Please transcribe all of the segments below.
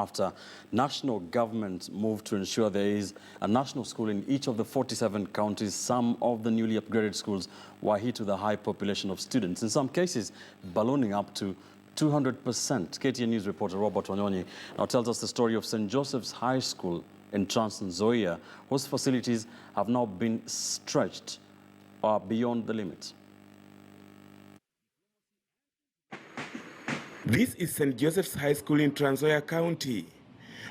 After national government moved to ensure there is a national school in each of the 47 counties, some of the newly upgraded schools were hit with a high population of students, in some cases ballooning up to 200%. KTN News reporter Robert Wanyonyi now tells us the story of St. Joseph's High School in Trans Nzoia, whose facilities have now been stretched beyond the limit. This is St. Joseph's High School in Trans Nzoia County.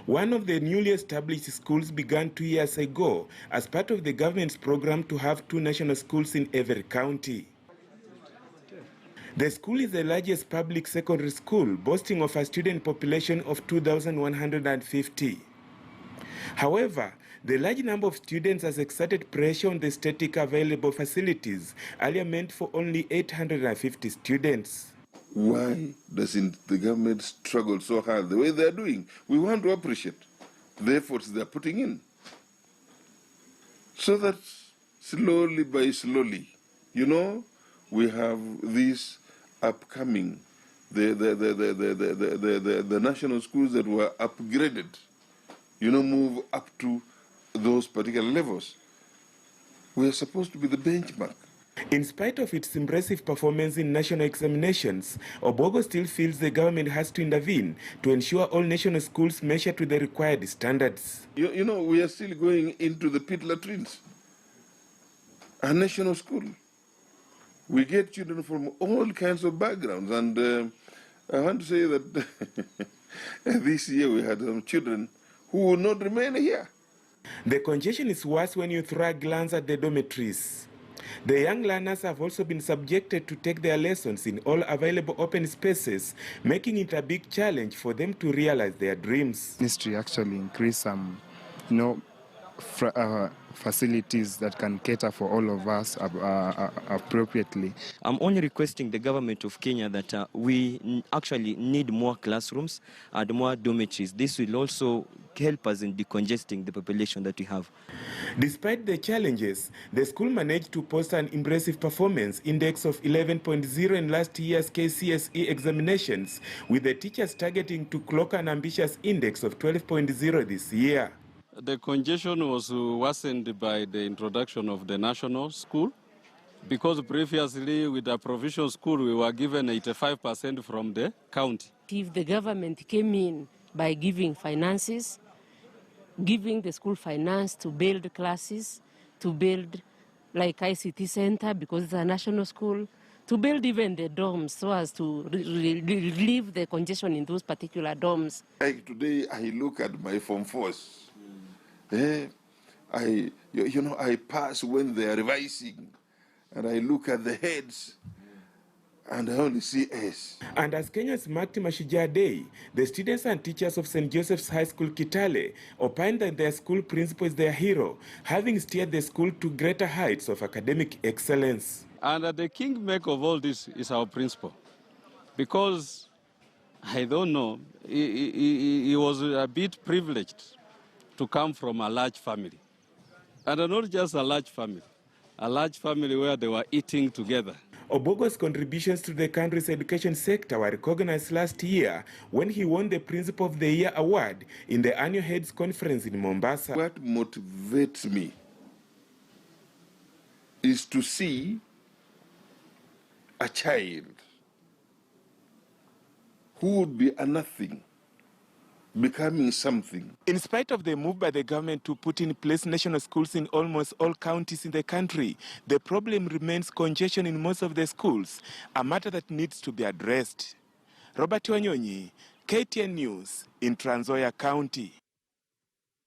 One of the newly established schools began 2 years ago as part of the government's program to have 2 national schools in every county. The school is the largest public secondary school, boasting of a student population of 2,150. However, the large number of students has exerted pressure on the static available facilities, earlier meant for only 850 students. Why doesn't the government struggle so hard the way they're doing? We want to appreciate the efforts they're putting in. So that slowly by slowly, we have this upcoming, the national schools that were upgraded, move up to those particular levels. We are supposed to be the benchmark. In spite of its impressive performance in national examinations, Obogo still feels the government has to intervene to ensure all national schools measure to the required standards. We are still going into the pit latrines. A national school. We get children from all kinds of backgrounds, and I want to say that this year we had some children who will not remain here. The congestion is worse when you throw a glance at the dormitories. The young learners have also been subjected to take their lessons in all available open spaces, making it a big challenge for them to realize their dreams. Ministry actually increased some, facilities that can cater for all of us appropriately. I'm only requesting the government of Kenya that we actually need more classrooms and more dormitories. This will also help us in decongesting the population that we have. Despite the challenges, the school managed to post an impressive performance index of 11.0 in last year's KCSE examinations, with the teachers targeting to clock an ambitious index of 12.0 this year. The congestion was worsened by the introduction of the national school, because previously with the provincial school we were given 85% from the county. If the government came in by giving finances, giving the school finance to build classes, to build like ICT center because it's a national school, to build even the dorms so as to relieve the congestion in those particular dorms. Like today I look at my Form 4s. I pass when they are revising, and I look at the heads, and I only see S. And as Kenya's marked Mashujaa Day, the students and teachers of St. Joseph's High School Kitale opined that their school principal is their hero, having steered the school to greater heights of academic excellence. And the kingmaker of all this is our principal, because I don't know, he was a bit privileged to come from a large family. And not just a large family where they were eating together. Obogo's contributions to the country's education sector were recognized last year when he won the Principal of the Year award in the annual Heads Conference in Mombasa. What motivates me is to see a child who would be a nothing becoming something. In spite of the move by the government to put in place national schools in almost all counties in the country, the problem remains congestion in most of the schools, a matter that needs to be addressed. Robert Wanyonyi, KTN News in Trans Nzoia County.